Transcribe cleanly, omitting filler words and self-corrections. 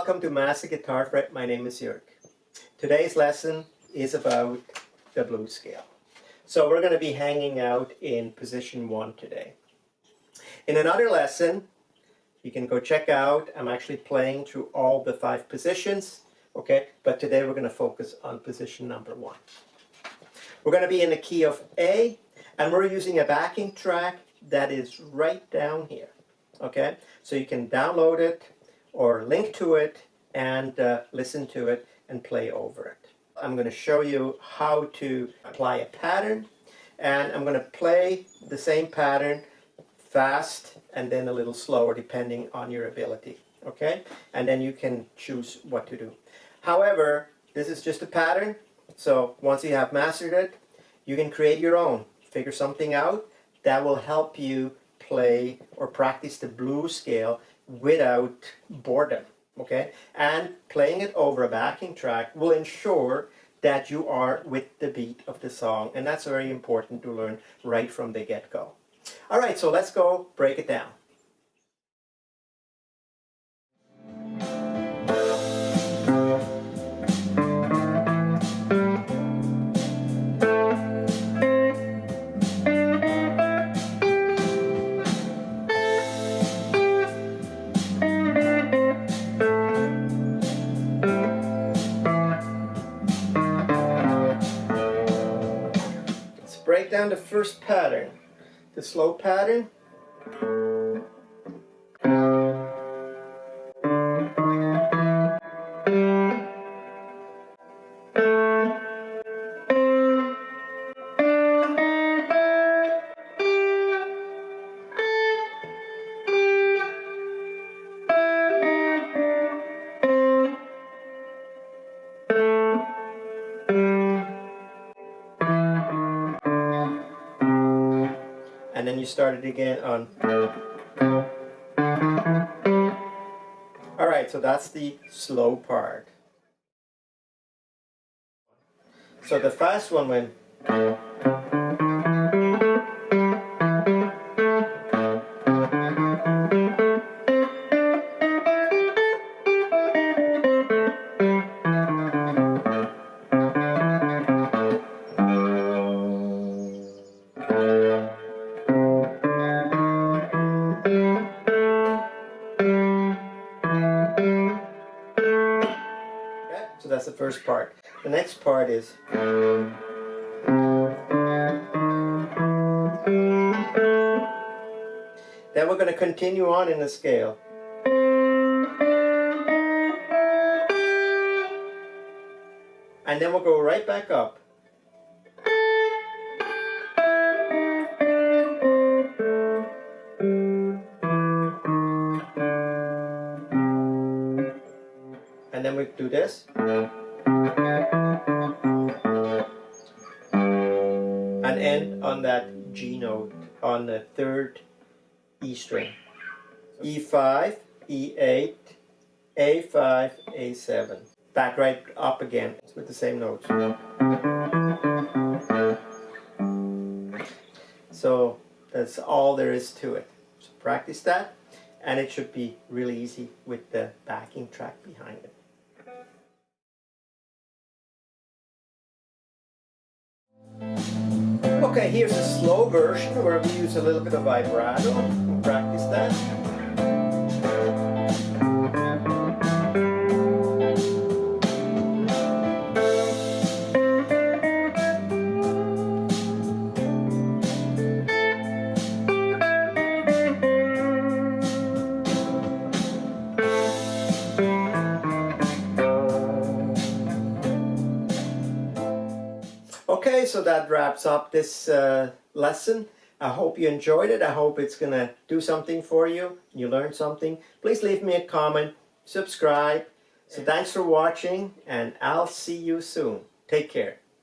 welcome to Master Guitar Fret. My name is Jörg. Today's lesson is about the blues scale. So we're going to be hanging out in position 1 today. In another lesson, you can go check out, I'm actually playing through all the 5 positions, okay? But today we're going to focus on position number 1. We're going to be in the key of A, and we're using a backing track that is right down here, okay? So you can download it or link to it and listen to it and play over it. I'm going to show you how to apply a pattern, and I'm going to play the same pattern fast and then a little slower depending on your ability, okay? And then you can choose what to do. However, this is just a pattern, so once you have mastered it, you can create your own. Figure something out that will help you play or practice the blues scale without boredom, okay? And playing it over a backing track will ensure that you are with the beat of the song, and that's very important to learn right from the get-go. All right, so let's go break it down. Break down the first pattern, the slow pattern. And then you start it again on. Alright, so that's the slow part. So the fast one went. So that's the first part. The next part is. Then we're going to continue on in the scale. And then we'll go right back up. And then we do this. And end on that G note on the 3rd E string. E5, E8, A5, A7. Back right up again with the same notes. So that's all there is to it. So practice that, and it should be really easy with the backing track behind it. Okay, here's a slow version where we use a little bit of vibrato. We'll practice that. Okay, so that wraps up this lesson. I hope you enjoyed it. I hope it's going to do something for you. You learned something. Please leave me a comment, subscribe. So thanks for watching, and I'll see you soon. Take care.